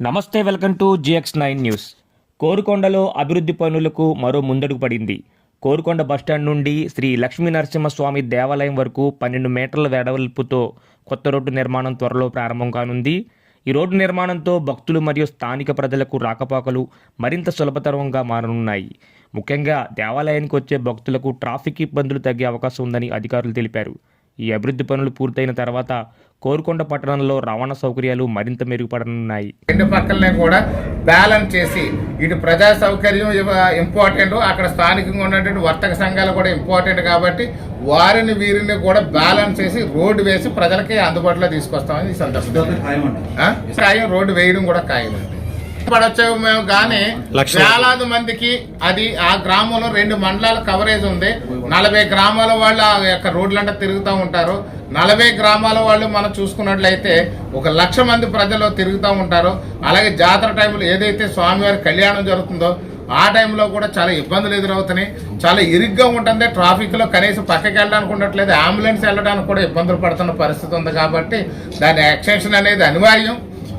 నమస్తే, welcome to GX9 news. కోరుకొండలో అభివృద్ధి పనులకు మరో ముందడుగు పడింది. కోరుకొండ బస్టాండ్ నుండి శ్రీ లక్ష్మీ నరసింహస్వామి దేవాలయం వరకు 12 మీటర్ల వెడల్పుతో కొత్త రోడ్డు నిర్మాణం త్వరలో ప్రారంభం కానుంది. ఈ రోడ్డు నిర్మాణంతో భక్తులు మరియు స్థానిక ప్రజలకు రాకపోకలు మరింత సులభతరంగా మారనున్నాయి. ముఖ్యంగా దేవాలయానికి వచ్చే భక్తులకు ట్రాఫిక్ ఇబ్బందులు తగ్గే అవకాశం ఉందని అధికారులు తెలిపారు. ఈ అభివృద్ధి పనులు పూర్తయిన తర్వాత కోరుకొండ పట్టణంలో రవాణా సౌకర్యాలు మరింత మెరుగుపడనున్నాయి. రెండు పక్కలనే కూడా బ్యాలెన్స్ చేసి ఇటు ప్రజా సౌకర్యం ఇంపార్టెంట్, అక్కడ స్థానికంగా ఉన్నటువంటి వర్తక సంఘాలు కూడా ఇంపార్టెంట్ కాబట్టి వారిని వీరిని కూడా బ్యాలెన్స్ చేసి రోడ్డు వేసి ప్రజలకి అందుబాటులో తీసుకొస్తామని ఈ సందర్భంగా ఖాయం. రోడ్డు వేయడం కూడా ఖాయం పడొచ్చు మేము, కానీ వేలాది మందికి అది ఆ గ్రామంలో 2 మండలాల కవరేజ్ ఉంది. 40 గ్రామాల వాళ్ళు ఆ యొక్క రోడ్లంటే తిరుగుతూ ఉంటారు. 40 గ్రామాల వాళ్ళు మనం చూసుకున్నట్లయితే 1,00,000 మంది ప్రజలు తిరుగుతూ ఉంటారు. అలాగే జాతర టైంలో ఏదైతే స్వామివారి కళ్యాణం జరుగుతుందో ఆ టైంలో కూడా చాలా ఇబ్బందులు ఎదురవుతున్నాయి. చాలా ఇరుగ్గా ఉంటుంది. ట్రాఫిక్లో కనీసం పక్కకి వెళ్ళడానికి ఉండట్లేదు, అంబులెన్స్ వెళ్ళడానికి కూడా ఇబ్బందులు పడుతున్న పరిస్థితి ఉంది. కాబట్టి దాని ఎక్స్టెన్షన్ అనేది అనివార్యం.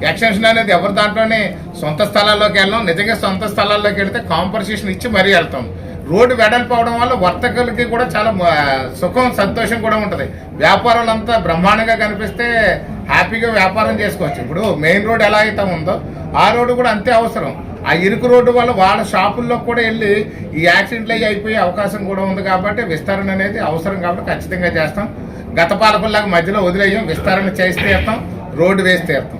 ఎక్స్టెన్షన్ అనేది ఎవరి దాంట్లోనే సొంత స్థలాల్లోకి వెళ్ళాం. నిజంగా సొంత స్థలాల్లోకి వెళ్తే కాంపన్సేషన్ ఇచ్చి మరీ వెళ్తాం. రోడ్డు వెడల్పోవడం వల్ల వర్తకులకి కూడా చాలా సుఖం, సంతోషం కూడా ఉంటుంది. వ్యాపారాలంతా బ్రహ్మాండంగా కనిపిస్తే హ్యాపీగా వ్యాపారం చేసుకోవచ్చు. ఇప్పుడు మెయిన్ రోడ్ ఎలా అయితే ఉందో ఆ రోడ్డు కూడా అంతే అవసరం. ఆ ఇరుకు రోడ్డు వల్ల వాళ్ళ షాపుల్లో కూడా వెళ్ళి ఈ యాక్సిడెంట్లు అయిపోయే అవకాశం కూడా ఉంది. కాబట్టి విస్తరణ అనేది అవసరం కాబట్టి ఖచ్చితంగా చేస్తాం. గత పాలకుల్లాగా మధ్యలో వదిలేయం, విస్తరణ చేసి తీస్తాం, రోడ్డు వేసి తీస్తాం.